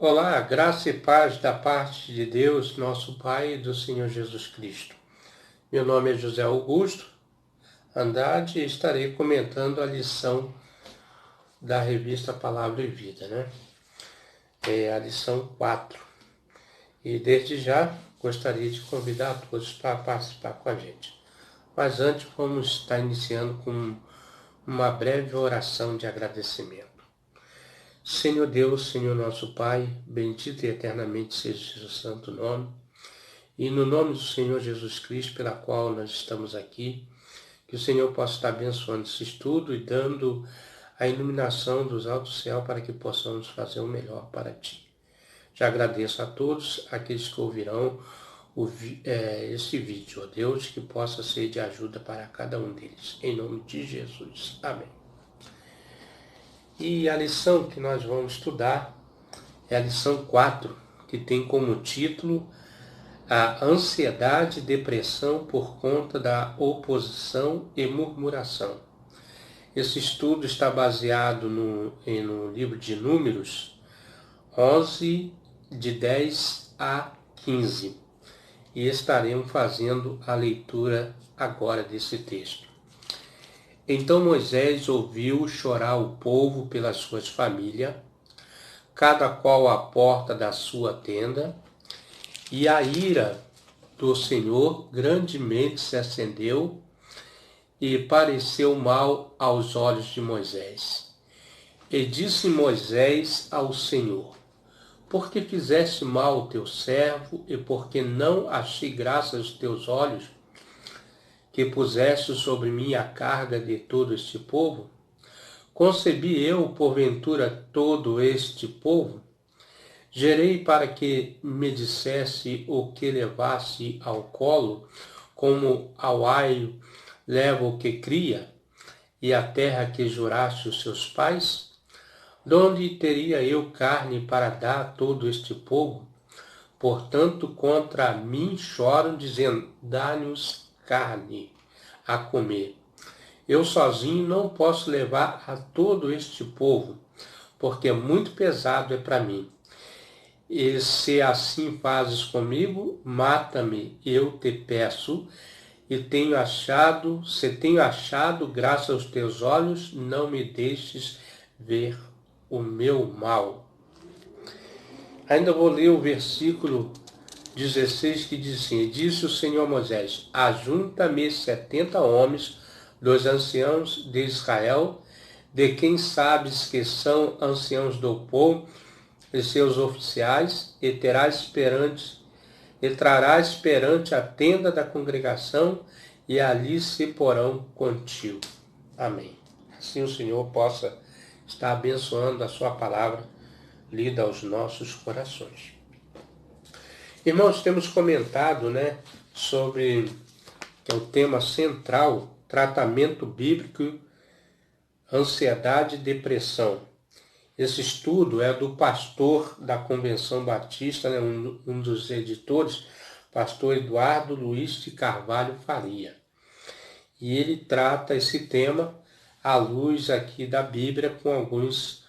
Olá, graça e paz da parte de Deus, nosso Pai e do Senhor Jesus Cristo. Meu nome é José Augusto Andrade e estarei comentando a lição da revista Palavra e Vida, né? É a lição 4. E desde já gostaria de convidar a todos para participar com a gente. Mas antes vamos estar iniciando com uma breve oração de agradecimento. Senhor Deus, Senhor nosso Pai, bendito e eternamente seja o seu santo nome. E no nome do Senhor Jesus Cristo, pela qual nós estamos aqui, que o Senhor possa estar abençoando esse estudo e dando a iluminação dos altos céus para que possamos fazer o melhor para Ti. Já agradeço a todos aqueles que ouvirão esse vídeo, ó Deus, que possa ser de ajuda para cada um deles. Em nome de Jesus. Amém. E a lição que nós vamos estudar é a lição 4, que tem como título a ansiedade e depressão por conta da oposição e murmuração. Esse estudo está baseado no livro de Números 11, de 10 a 15. E estaremos fazendo a leitura agora desse texto. Então Moisés ouviu chorar o povo pelas suas famílias, cada qual à porta da sua tenda, e a ira do Senhor grandemente se acendeu e pareceu mal aos olhos de Moisés. E disse Moisés ao Senhor: por que fizeste mal ao teu servo, e porque não achei graça aos teus olhos, que puseste sobre mim a carga de todo este povo? Concebi eu, porventura, todo este povo? Gerei para que me dissesse o que levasse ao colo, como ao aio leva o que cria, e a terra que juraste os seus pais? Donde teria eu carne para dar a todo este povo? Portanto, contra mim choram, dizendo: dá-nos carne a comer. Eu sozinho não posso levar a todo este povo, porque muito pesado é para mim. E se assim fazes comigo, mata-me, eu te peço, e se tenho achado graça aos teus olhos, não me deixes ver o meu mal. Ainda vou ler o versículo 16 que diz assim: disse o Senhor a Moisés: ajunta-me 70 homens dos anciãos de Israel, de quem sabes que são anciãos do povo, e seus oficiais, e trarás perante a tenda da congregação, e ali se porão contigo. Amém. Assim o Senhor possa estar abençoando a sua palavra lida aos nossos corações. Irmãos, temos comentado, sobre que é o tema central, tratamento bíblico, ansiedade e depressão. Esse estudo é do pastor da Convenção Batista, um dos editores, pastor Eduardo Luiz de Carvalho Faria. E ele trata esse tema à luz aqui da Bíblia, com alguns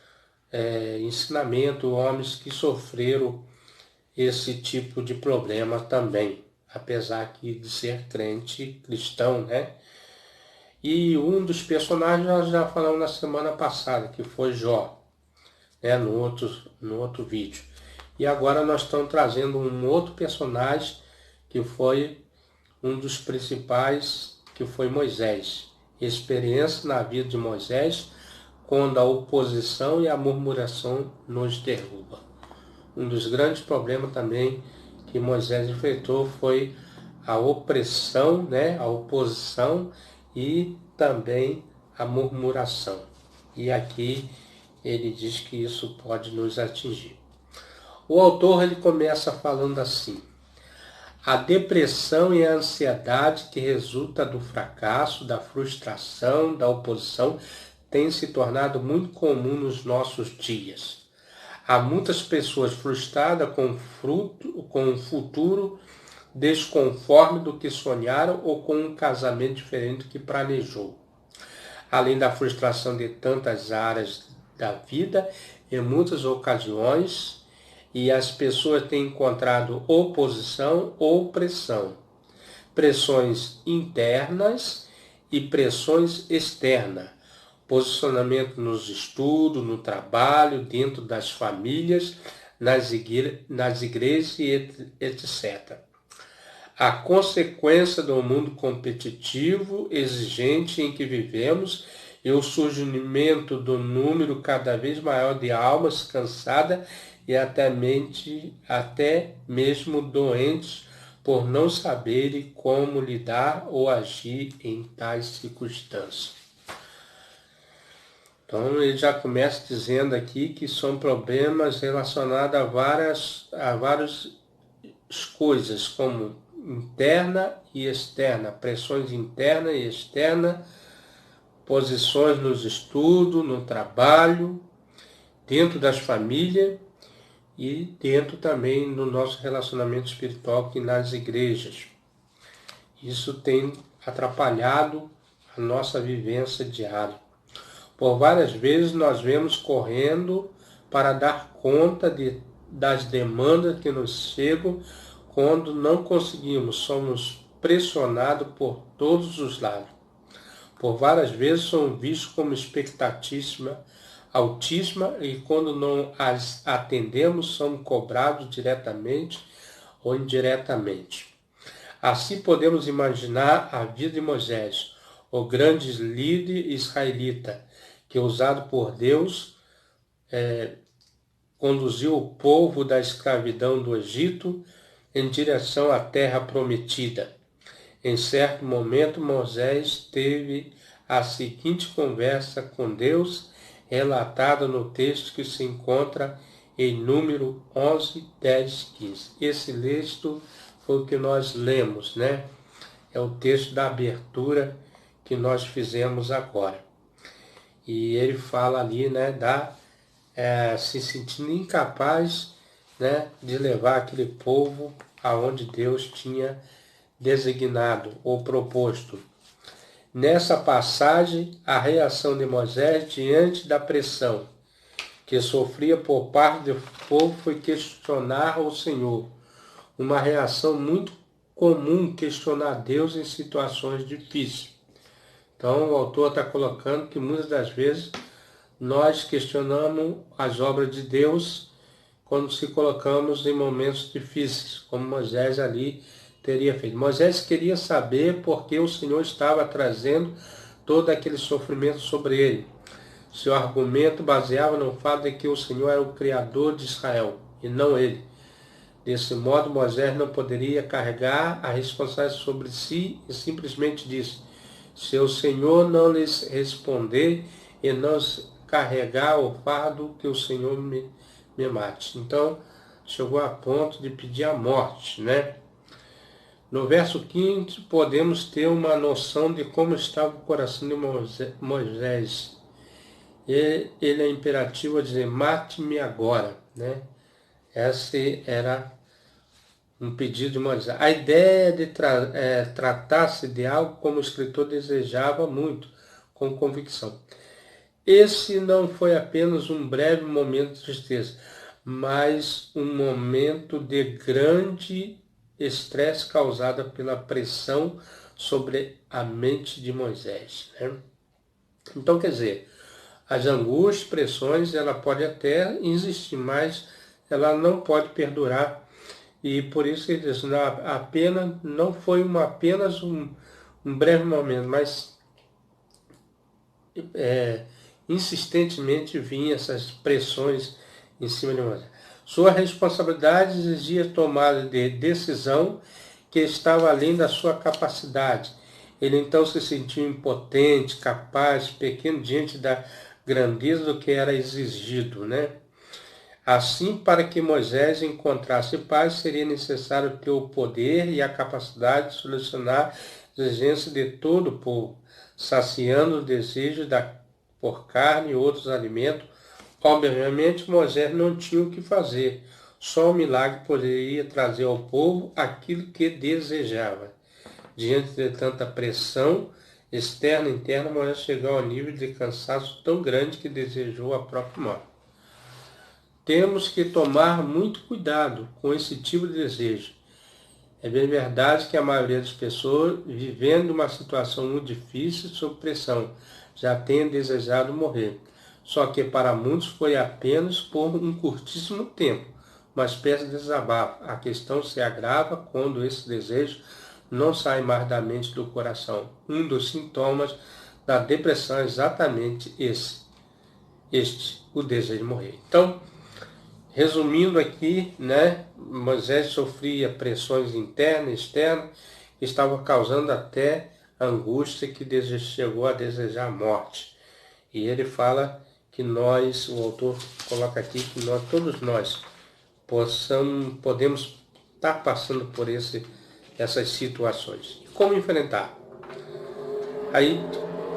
ensinamentos, homens que sofreram esse tipo de problema também, apesar aqui de ser crente cristão, né? E um dos personagens nós já falamos na semana passada, que foi Jó. No outro vídeo. E agora nós estamos trazendo um outro personagem que foi um dos principais, que foi Moisés. Experiência na vida de Moisés quando a oposição e a murmuração nos derruba. Um dos grandes problemas também que Moisés enfrentou foi a opressão, a oposição e também a murmuração. E aqui ele diz que isso pode nos atingir. O autor ele começa falando assim: a depressão e a ansiedade que resulta do fracasso, da frustração, da oposição tem se tornado muito comum nos nossos dias. Há muitas pessoas frustradas com um futuro desconforme do que sonharam ou com um casamento diferente do que planejou. Além da frustração de tantas áreas da vida, em muitas ocasiões, E as pessoas têm encontrado oposição ou pressão. Pressões internas e pressões externas. Posicionamento nos estudos, no trabalho, dentro das famílias, nas igrejas e etc. A consequência do mundo competitivo, exigente em que vivemos e o surgimento do número cada vez maior de almas cansadas e até mesmo doentes por não saberem como lidar ou agir em tais circunstâncias. Então ele já começa dizendo aqui que são problemas relacionados a várias coisas, como interna e externa, pressões interna e externa, posições nos estudos, no trabalho, dentro das famílias e dentro também do nosso relacionamento espiritual aqui nas igrejas. Isso tem atrapalhado a nossa vivência diária. Por várias vezes nós vemos correndo para dar conta das demandas que nos chegam. Quando não conseguimos, somos pressionados por todos os lados. Por várias vezes somos vistos como expectativa altíssima e quando não as atendemos, somos cobrados diretamente ou indiretamente. Assim podemos imaginar a vida de Moisés, o grande líder israelita, que usado por Deus, conduziu o povo da escravidão do Egito em direção à terra prometida. Em certo momento, Moisés teve a seguinte conversa com Deus, relatada no texto que se encontra em Número 11, 10, 15. Esse texto foi o que nós lemos, né? É o texto da abertura que nós fizemos agora. E ele fala ali, né, se sentindo incapaz, né, de levar aquele povo aonde Deus tinha designado ou proposto. Nessa passagem, a reação de Moisés diante da pressão que sofria por parte do povo foi questionar o Senhor. Uma reação muito comum, questionar Deus em situações difíceis. Então o autor está colocando que muitas das vezes nós questionamos as obras de Deus quando se colocamos em momentos difíceis, como Moisés ali teria feito. Moisés queria saber por que o Senhor estava trazendo todo aquele sofrimento sobre ele. Seu argumento baseava no fato de que o Senhor era o Criador de Israel e não ele. Desse modo, Moisés não poderia carregar a responsabilidade sobre si e simplesmente disse: se o Senhor não lhes responder e não carregar o fardo, que o Senhor me mate. Então, chegou a ponto de pedir a morte, né? No verso 15, podemos ter uma noção de como estava o coração de Moisés. Ele é imperativo a dizer: mate-me agora, né? Esse era um pedido de Moisés. A ideia de tratar-se de algo como o escritor desejava muito, com convicção. Esse não foi apenas um breve momento de tristeza, mas um momento de grande estresse causado pela pressão sobre a mente de Moisés, né? Então, quer dizer, as angústias, pressões, ela pode até existir, mas ela não pode perdurar. E por isso ele diz, não foi apenas um breve momento, mas insistentemente vinham essas pressões em cima de Moisés. Sua responsabilidade exigia tomada de decisão que estava além da sua capacidade. Ele então se sentiu impotente, capaz, pequeno diante da grandeza do que era exigido, né? Assim, para que Moisés encontrasse paz, seria necessário ter o poder e a capacidade de solucionar as exigências de todo o povo, saciando o desejo por carne e outros alimentos. Obviamente, Moisés não tinha o que fazer. Só o milagre poderia trazer ao povo aquilo que desejava. Diante de tanta pressão externa e interna, Moisés chegou ao nível de cansaço tão grande que desejou a própria morte. temos que tomar muito cuidado com esse tipo de desejo. É bem verdade que a maioria das pessoas, vivendo uma situação muito difícil, sob pressão, já tem desejado morrer. Só que para muitos foi apenas por um curtíssimo tempo, uma espécie de desabafo. A questão se agrava quando esse desejo não sai mais da mente e do coração. Um dos sintomas da depressão é exatamente o desejo de morrer. Então, resumindo aqui, né, Moisés sofria pressões internas e externas que estavam causando até angústia que chegou a desejar a morte. E ele fala que nós, o autor coloca aqui, que todos nós podemos estar passando por essas situações. E como enfrentar? Aí,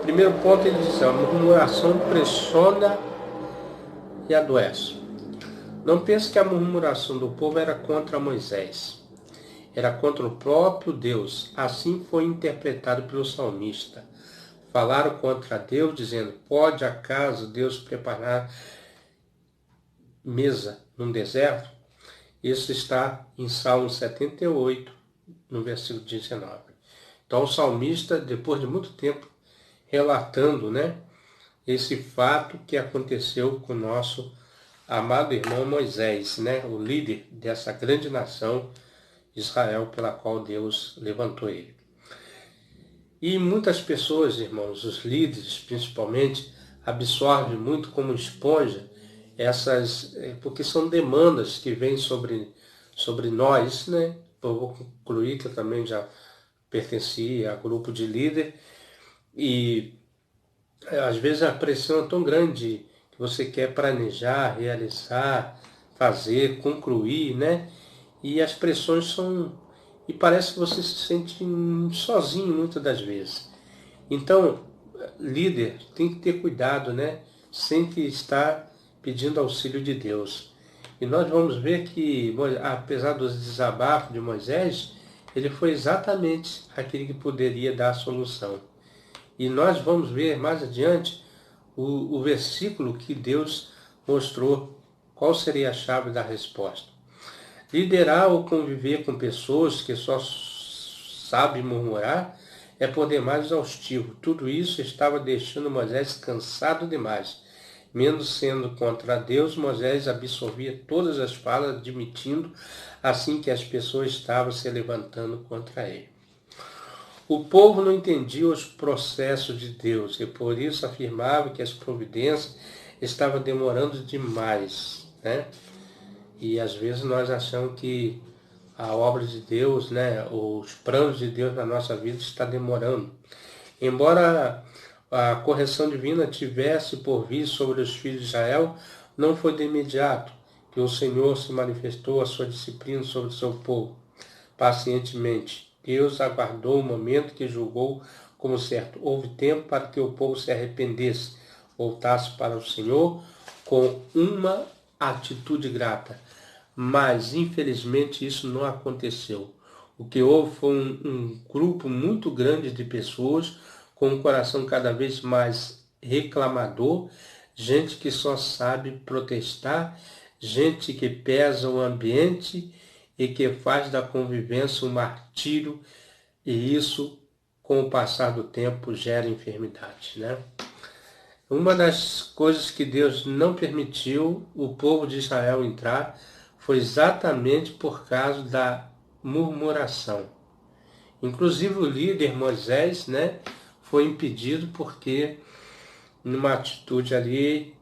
primeiro ponto, ele diz, a murmuração pressiona e adoece. Não pense que a murmuração do povo era contra Moisés. Era contra o próprio Deus. Assim foi interpretado pelo salmista. Falaram contra Deus, dizendo, pode acaso Deus preparar mesa num deserto? Isso está em Salmo 78, no versículo 19. Então o salmista, depois de muito tempo, relatando, né, esse fato que aconteceu com o nosso amado irmão Moisés, né, o líder dessa grande nação, Israel, pela qual Deus levantou ele. E muitas pessoas, irmãos, os líderes principalmente, absorvem muito como esponja porque são demandas que vêm sobre nós, né? Eu vou concluir que eu também já pertencia a grupo de líder e às vezes a pressão é tão grande que você quer planejar, realizar, fazer, concluir, né? E as pressões são... E parece que você se sente sozinho muitas das vezes. Então, líder tem que ter cuidado, né? Sempre estar pedindo auxílio de Deus. E nós vamos ver que, apesar dos desabafos de Moisés, ele foi exatamente aquele que poderia dar a solução. E nós vamos ver mais adiante o versículo que Deus mostrou qual seria a chave da resposta. Liderar ou conviver com pessoas que só sabem murmurar é por demais exaustivo. Tudo isso estava deixando Moisés cansado demais. Mesmo sendo contra Deus, Moisés absorvia todas as falas, admitindo assim que as pessoas estavam se levantando contra ele. O povo não entendia os processos de Deus e por isso afirmava que as providências estavam demorando demais, né? E às vezes nós achamos que a obra de Deus, né, os planos de Deus na nossa vida está demorando. Embora a correção divina tivesse por vir sobre os filhos de Israel, não foi de imediato que o Senhor se manifestou a sua disciplina sobre o seu povo. Pacientemente, Deus aguardou o momento que julgou como certo. Houve tempo para que o povo se arrependesse, voltasse para o Senhor com uma atitude grata. Mas, infelizmente, isso não aconteceu. O que houve foi um grupo muito grande de pessoas com um coração cada vez mais reclamador, gente que só sabe protestar, gente que pesa o ambiente e que faz da convivência um martírio, e isso, com o passar do tempo, gera enfermidade, né? Uma das coisas que Deus não permitiu o povo de Israel entrar foi exatamente por causa da murmuração. Inclusive o líder Moisés, né, foi impedido porque numa atitude ali,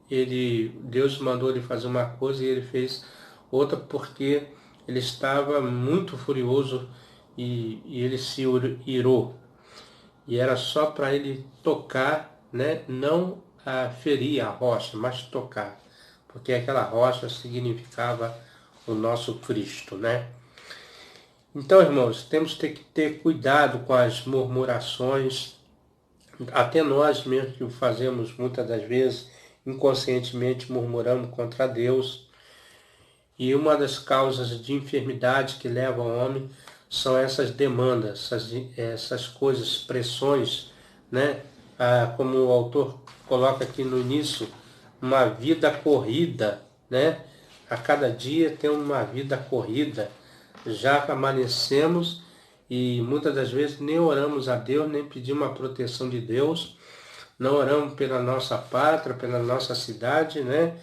Deus mandou ele fazer uma coisa e ele fez outra porque ele estava muito furioso e ele se irou. E era só para ele tocar, né, não ferir a rocha, mas tocar, porque aquela rocha significava o nosso Cristo, né? Então, irmãos, temos que ter cuidado com as murmurações, até nós mesmos que o fazemos muitas das vezes, inconscientemente murmuramos contra Deus. E uma das causas de enfermidade que leva ao homem são essas demandas, essas coisas, pressões, né? Como o autor coloca aqui no início, uma vida corrida, né? a cada dia temos uma vida corrida, já que amanhecemos e muitas das vezes nem oramos a Deus, nem pedimos a proteção de Deus, não oramos pela nossa pátria, pela nossa cidade, né?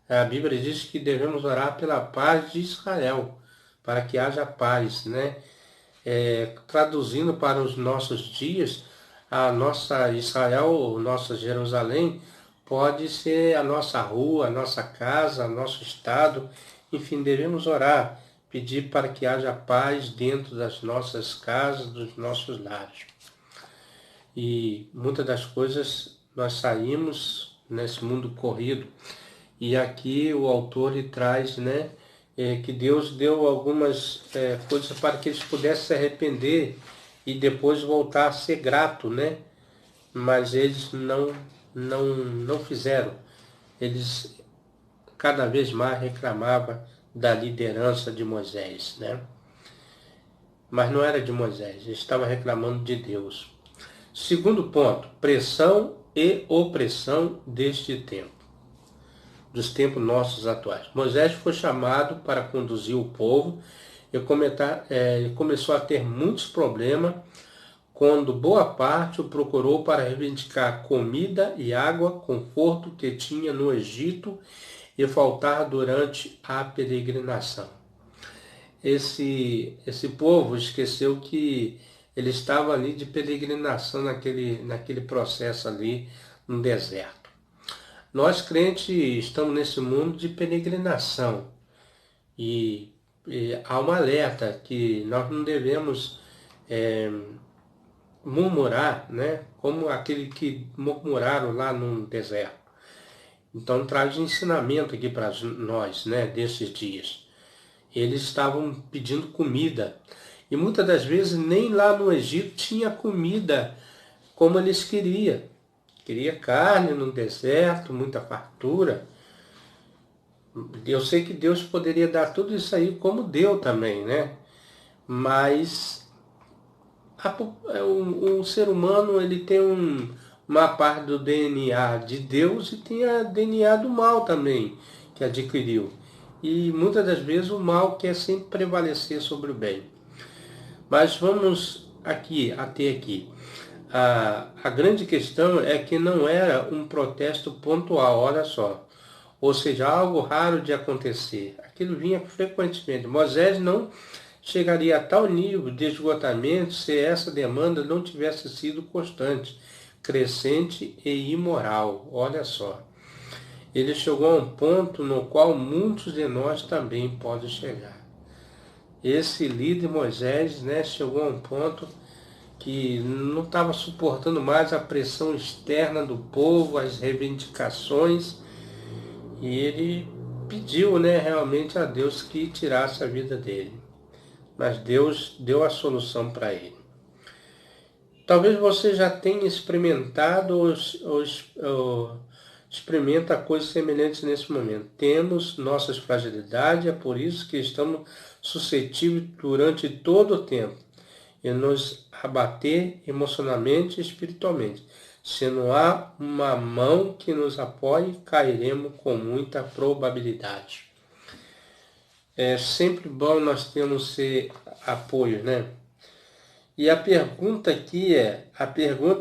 A Bíblia diz que devemos orar pela paz de Israel, para que haja paz, né? Traduzindo para os nossos dias, a nossa Israel, nossa Jerusalém, pode ser a nossa rua, a nossa casa, nosso estado, enfim, devemos orar, pedir para que haja paz dentro das nossas casas, dos nossos lares. E muitas das coisas nós saímos nesse mundo corrido, e aqui o autor lhe traz, né, que Deus deu algumas coisas para que eles pudessem se arrepender e depois voltar a ser grato, né? Mas eles não fizeram. Eles cada vez mais reclamavam da liderança de Moisés, né? Mas não era de Moisés, eles estavam reclamando de Deus. Segundo ponto, pressão e opressão deste tempo, dos tempos nossos atuais. Moisés foi chamado para conduzir o povo e começou a ter muitos problemas quando boa parte o procurou para reivindicar comida e água, conforto que tinha no Egito e faltar durante a peregrinação. Esse povo esqueceu que ele estava ali de peregrinação naquele processo ali no deserto. Nós crentes estamos nesse mundo de peregrinação e há um alerta que nós não devemos murmurar, né? Como aquele que murmuraram lá no deserto. Então traz ensinamento aqui para nós, né? Desses dias. Eles estavam pedindo comida e muitas das vezes nem lá no Egito tinha comida como eles queriam. Queria carne no deserto, muita fartura. Eu sei que Deus poderia dar tudo isso aí como deu também, né? Mas o ser humano ele tem uma parte do DNA de Deus e tem a DNA do mal também, que adquiriu. E muitas das vezes o mal quer sempre prevalecer sobre o bem. Mas vamos até aqui. A grande questão é que não era um protesto pontual, olha só. Ou seja, algo raro de acontecer. Aquilo vinha frequentemente. Moisés não chegaria a tal nível de esgotamento se essa demanda não tivesse sido constante, crescente e imoral. Olha só. Ele chegou a um ponto no qual muitos de nós também podem chegar. Esse líder Moisés, né, chegou a um ponto que não estava suportando mais a pressão externa do povo, as reivindicações, e ele pediu, né, realmente a Deus que tirasse a vida dele. Mas Deus deu a solução para ele. Talvez você já tenha experimentado ou experimenta coisas semelhantes nesse momento. Temos nossas fragilidades, é por isso que estamos suscetíveis durante todo o tempo e nos abater emocionalmente e espiritualmente. Se não há uma mão que nos apoie, cairemos com muita probabilidade. É sempre bom nós termos esse apoio, né? E a pergunta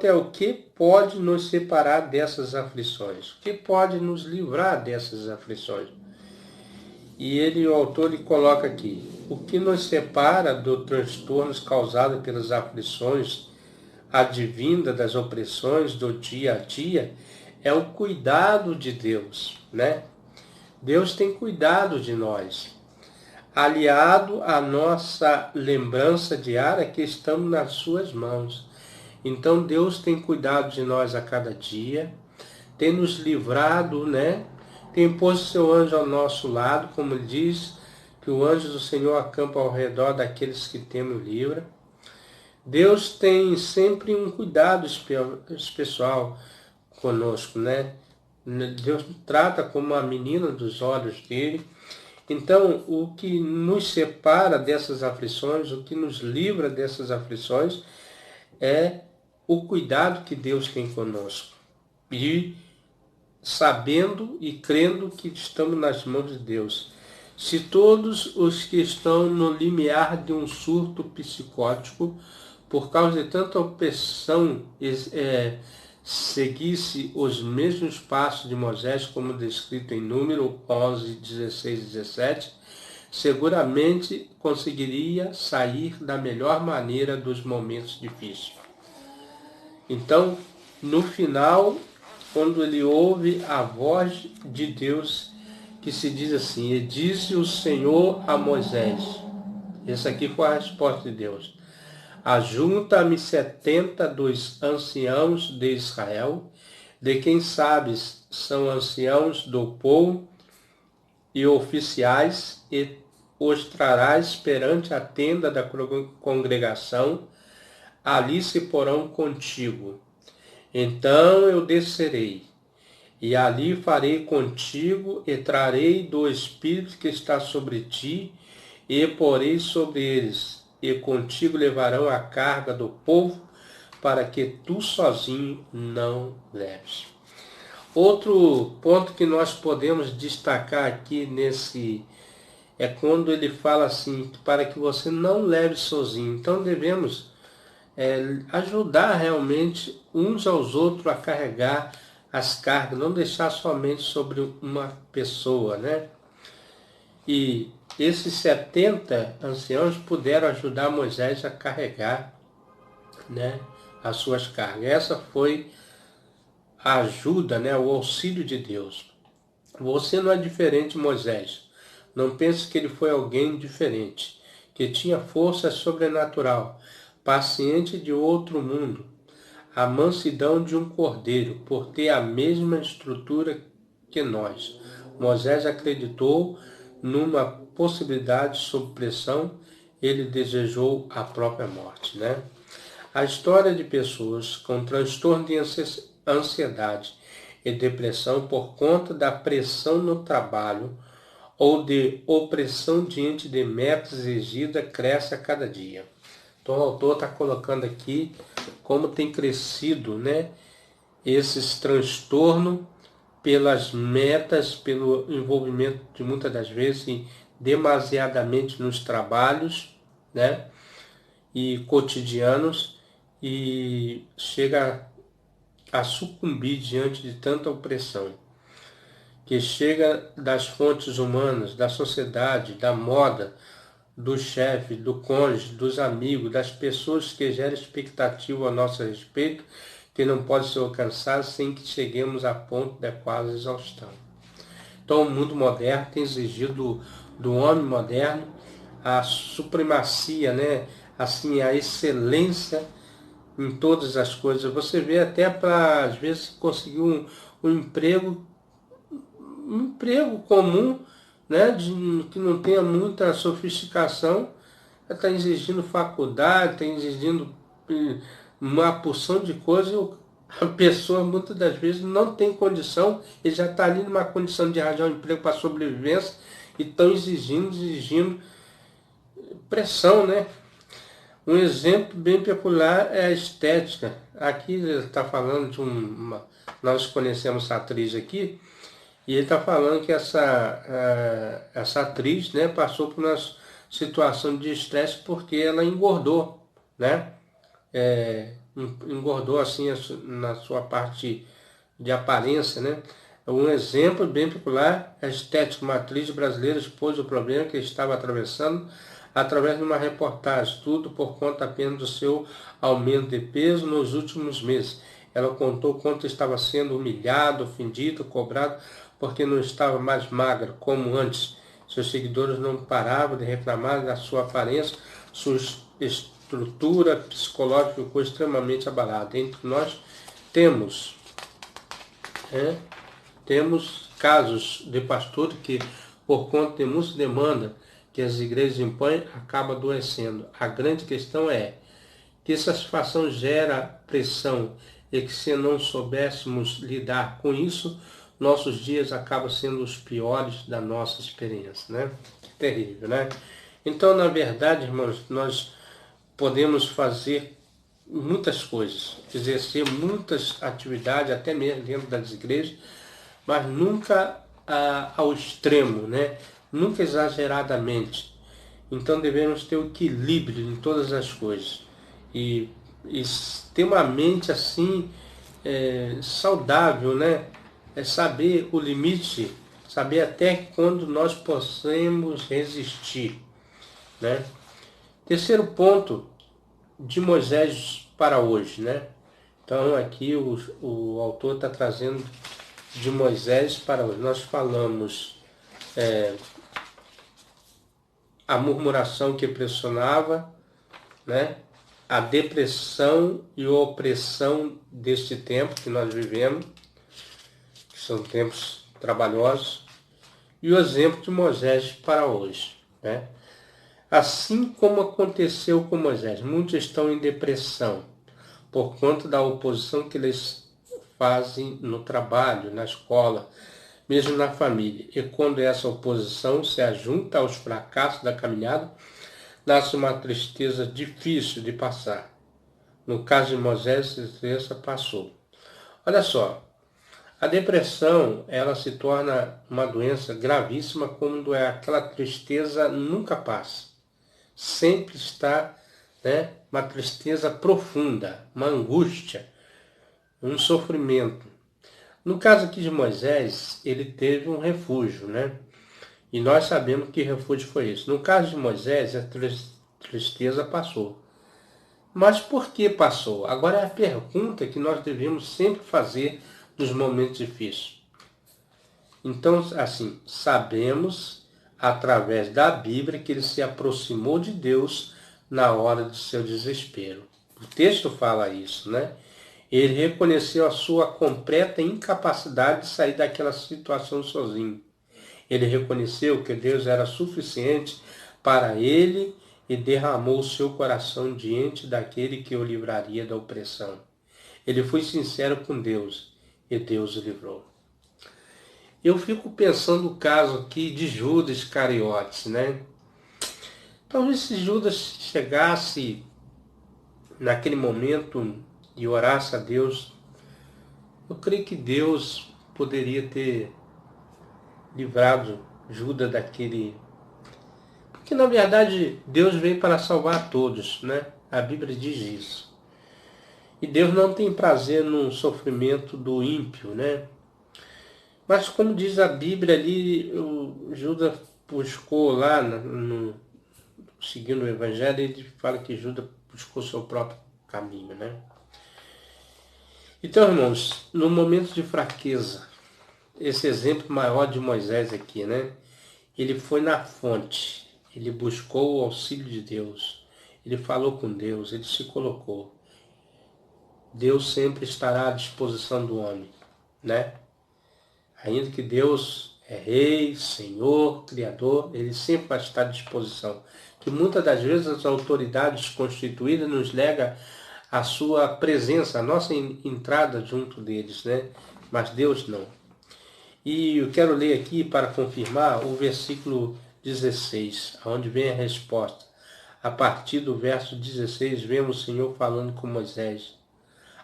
é o que pode nos separar dessas aflições? O que pode nos livrar dessas aflições? E o autor coloca aqui, o que nos separa dos transtornos causados pelas aflições advinda das opressões do dia a dia é o cuidado de Deus, né? Deus tem cuidado de nós, aliado à nossa lembrança diária que estamos nas suas mãos. Então Deus tem cuidado de nós a cada dia, tem nos livrado, né? Tem posto seu anjo ao nosso lado, como ele diz, que o anjo do Senhor acampa ao redor daqueles que temem o livra. Deus tem sempre um cuidado especial conosco, né? Deus nos trata como a menina dos olhos dele. Então, o que nos separa dessas aflições, o que nos livra dessas aflições, é o cuidado que Deus tem conosco. E sabendo e crendo que estamos nas mãos de Deus. Se todos os que estão no limiar de um surto psicótico, por causa de tanta opressão, seguisse os mesmos passos de Moisés, como descrito em Número 11, 16 e 17, seguramente conseguiria sair da melhor maneira dos momentos difíceis. Então, no final, quando ele ouve a voz de Deus, que se diz assim: e disse o Senhor a Moisés. Essa aqui foi a resposta de Deus: ajunta-me 70 dos anciãos de Israel, de quem sabes são anciãos do povo e oficiais, e os trarás perante a tenda da congregação, ali se porão contigo. Então eu descerei, e ali farei contigo, e trarei do Espírito que está sobre ti, e porei sobre eles, e contigo levarão a carga do povo, para que tu sozinho não leves. Outro ponto que nós podemos destacar aqui é quando ele fala assim, para que você não leve sozinho. Então devemos ajudar realmente uns aos outros a carregar as cargas, não deixar somente sobre uma pessoa, né? E esses 70 anciãos puderam ajudar Moisés a carregar, né, as suas cargas. Essa foi a ajuda, né, o auxílio de Deus. Você não é diferente, Moisés. Não pense que ele foi alguém diferente, que tinha força sobrenatural, paciente de outro mundo, a mansidão de um cordeiro, por ter a mesma estrutura que nós. Moisés acreditou numa possibilidade sob pressão, ele desejou a própria morte, né? A história de pessoas com transtorno de ansiedade e depressão por conta da pressão no trabalho ou de opressão diante de metas exigidas cresce a cada dia. Então o autor está colocando aqui como tem crescido, né, esses transtornos pelas metas, pelo envolvimento de muitas das vezes demasiadamente nos trabalhos, né, e cotidianos, e chega a sucumbir diante de tanta opressão, que chega das fontes humanas, da sociedade, da moda, do chefe, do cônjuge, dos amigos, das pessoas que geram expectativa a nosso respeito, que não pode ser alcançada sem que cheguemos a ponto de quase exaustão. Então o mundo moderno tem exigido do homem moderno a supremacia, né? Assim, a excelência em todas as coisas. Você vê até para, às vezes, conseguir um emprego comum, né, que não tenha muita sofisticação, está exigindo faculdade, está exigindo uma porção de coisas, a pessoa muitas das vezes não tem condição, ele já está ali numa condição de arranjar um emprego para sobrevivência, e estão exigindo pressão, né? Um exemplo bem peculiar é a estética. Aqui ele está falando de nós conhecemos essa atriz aqui, e ele está falando que essa atriz, né, passou por uma situação de estresse porque ela engordou, né? Engordou assim na sua parte de aparência, né? Um exemplo bem peculiar, a estética. Uma atriz brasileira expôs o problema que estava atravessando através de uma reportagem, tudo por conta apenas do seu aumento de peso nos últimos meses. Ela contou quanto estava sendo humilhado, ofendido, cobrado, porque não estava mais magra como antes. Seus seguidores não paravam de reclamar da sua aparência, sua estrutura psicológica ficou extremamente abalada. Entre nós temos casos de pastores que, por conta de muita demanda que as igrejas impõem, acabam adoecendo. A grande questão é que satisfação gera pressão, e que se não soubéssemos lidar com isso, nossos dias acabam sendo os piores da nossa experiência, né? Terrível, né? Então, na verdade, irmãos, nós podemos fazer muitas coisas, exercer muitas atividades, até mesmo dentro das igrejas, mas nunca ao extremo, né? nunca exageradamente. Então devemos ter o equilíbrio em todas as coisas e ter uma mente assim saudável, né? É saber o limite, saber até quando nós possamos resistir, né? Terceiro ponto de Moisés para hoje, né? Então aqui o autor está trazendo de Moisés para hoje. Nós falamos a murmuração que pressionava, né? A depressão e a opressão deste tempo que nós vivemos, que são tempos trabalhosos, e o exemplo de Moisés para hoje, né? Assim como aconteceu com Moisés, muitos estão em depressão por conta da oposição que eles fazem no trabalho, na escola, mesmo na família. E quando essa oposição se ajunta aos fracassos da caminhada, nasce uma tristeza difícil de passar. No caso de Moisés, essa tristeza passou. Olha só, a depressão, ela se torna uma doença gravíssima quando aquela tristeza nunca passa. Sempre está, né, uma tristeza profunda, uma angústia, um sofrimento. No caso aqui de Moisés, ele teve um refúgio, né? E nós sabemos que refúgio foi isso. No caso de Moisés, a tristeza passou. Mas por que passou? Agora é a pergunta que nós devemos sempre fazer nos momentos difíceis. Então, assim, sabemos através da Bíblia que ele se aproximou de Deus na hora do seu desespero. O texto fala isso, né? Ele reconheceu a sua completa incapacidade de sair daquela situação sozinho. Ele reconheceu que Deus era suficiente para ele e derramou o seu coração diante daquele que o livraria da opressão. Ele foi sincero com Deus e Deus o livrou. Eu fico pensando o caso aqui de Judas Iscariotes, né? Talvez se Judas chegasse naquele momento e orasse a Deus, eu creio que Deus poderia ter livrado Judas daquele... Porque na verdade Deus veio para salvar todos, né? A Bíblia diz isso. E Deus não tem prazer no sofrimento do ímpio, né? Mas como diz a Bíblia ali, o Judas buscou lá, seguindo o Evangelho, ele fala que Judas buscou seu próprio caminho, né? Então, irmãos, no momento de fraqueza, esse exemplo maior de Moisés aqui, né? Ele foi na fonte, ele buscou o auxílio de Deus, ele falou com Deus, ele se colocou. Deus sempre estará à disposição do homem, né? Ainda que Deus é Rei, Senhor, Criador, ele sempre vai estar à disposição. Que muitas das vezes as autoridades constituídas nos negam a sua presença, a nossa entrada junto deles, né? Mas Deus não. E eu quero ler aqui para confirmar o versículo 16, onde vem a resposta. A partir do verso 16, vemos o Senhor falando com Moisés,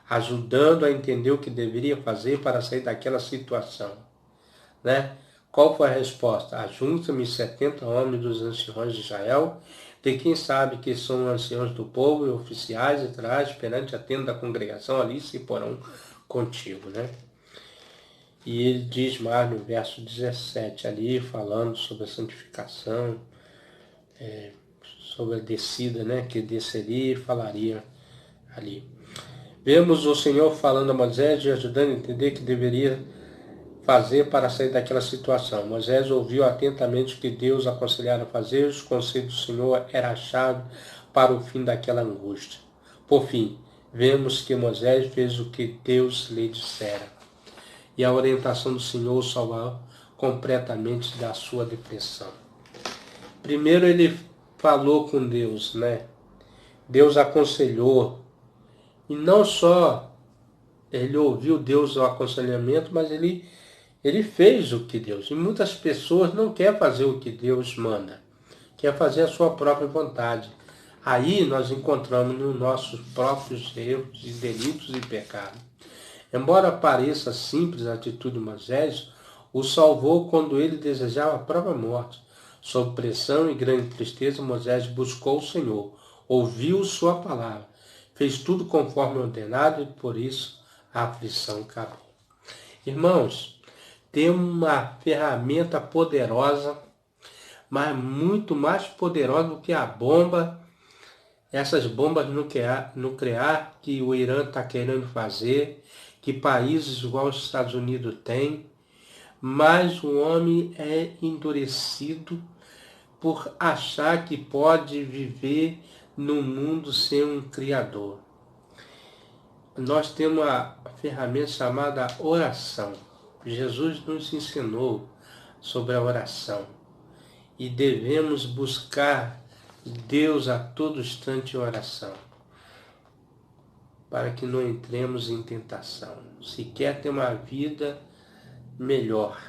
ajudando a entender o que deveria fazer para sair daquela situação. Né? Qual foi a resposta? Ajunta-me 70 homens dos anciões de Israel, de quem sabe que são anciãos do povo e oficiais, e traz perante a tenda da congregação, ali se porão contigo. Né? E ele diz mais no verso 17 ali, falando sobre a santificação, sobre a descida, né? Que desceria e falaria ali. Vemos o Senhor falando a Moisés e ajudando a entender que deveria fazer para sair daquela situação. Moisés ouviu atentamente o que Deus aconselhara a fazer, os conselhos do Senhor eram achados para o fim daquela angústia. Por fim, vemos que Moisés fez o que Deus lhe dissera. E a orientação do Senhor o salvou completamente da sua depressão. Primeiro ele falou com Deus, né? Deus aconselhou. E não só ele ouviu Deus o aconselhamento, mas ele fez o que Deus. E muitas pessoas não querem fazer o que Deus manda. Quer fazer a sua própria vontade. Aí nós encontramos nos nossos próprios erros e delitos e pecados. Embora pareça simples a atitude de Moisés, o salvou quando ele desejava a própria morte. Sob pressão e grande tristeza, Moisés buscou o Senhor, ouviu sua palavra, fez tudo conforme ordenado e por isso a aflição acabou. Irmãos, tem uma ferramenta poderosa, mas muito mais poderosa do que a bomba, essas bombas nuclear que o Irã está querendo fazer, que países igual os Estados Unidos têm, mas o homem é endurecido por achar que pode viver no mundo sem um Criador. Nós temos uma ferramenta chamada oração. Jesus nos ensinou sobre a oração e devemos buscar Deus a todo instante em oração, para que não entremos em tentação. Se quer ter uma vida melhor,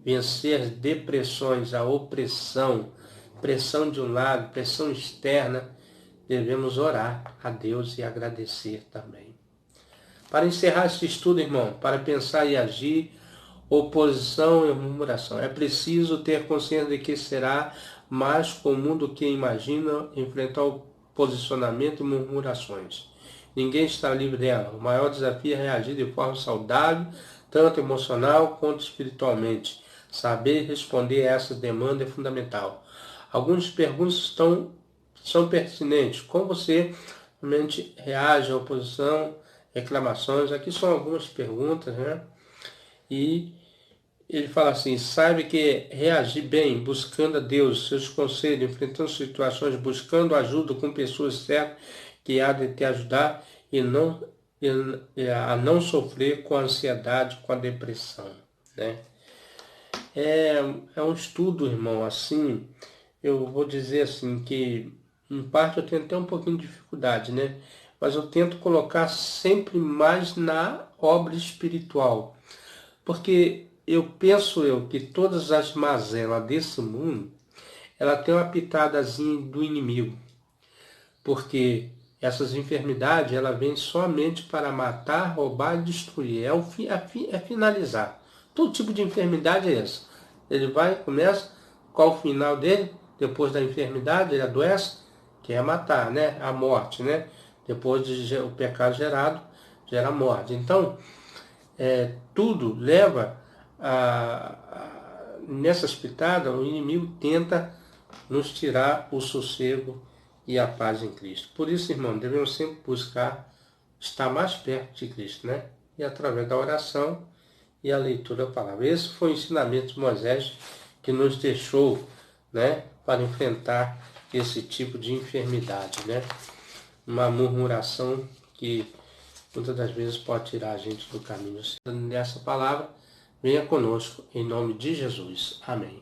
vencer as depressões, a opressão, pressão de um lado, pressão externa, devemos orar a Deus e agradecer também. Para encerrar esse estudo, irmão, para pensar e agir, oposição e murmuração. É preciso ter consciência de que será mais comum do que imagina enfrentar o posicionamento e murmurações. Ninguém está livre dela. O maior desafio é reagir de forma saudável, tanto emocional quanto espiritualmente. Saber responder a essas demandas é fundamental. Algumas perguntas são pertinentes. Como você realmente reage à oposição, reclamações? Aqui são algumas perguntas, né? E ele fala assim: saiba que reagir bem, buscando a Deus, seus conselhos, enfrentando situações, buscando ajuda com pessoas certas que há de te ajudar a não sofrer com a ansiedade, com a depressão, né? É um estudo, irmão, assim, eu vou dizer assim, que em parte eu tenho até um pouquinho de dificuldade, né? Mas eu tento colocar sempre mais na obra espiritual, porque eu penso que todas as mazelas desse mundo, ela tem uma pitadazinha do inimigo, porque essas enfermidades, ela vem somente para matar, roubar e destruir, é finalizar. Todo tipo de enfermidade é essa. Ele começa, qual o final dele? Depois da enfermidade, ele adoece, que é matar, né? A morte, né? Depois o pecado gerado, gera a morte. Então, tudo leva nessas pitadas, o inimigo tenta nos tirar o sossego e a paz em Cristo. Por isso, irmão, devemos sempre buscar estar mais perto de Cristo, né? E através da oração e a leitura da palavra. Esse foi o ensinamento de Moisés que nos deixou, né, para enfrentar esse tipo de enfermidade, né? Uma murmuração que muitas das vezes pode tirar a gente do caminho. Nessa palavra, venha conosco, em nome de Jesus. Amém.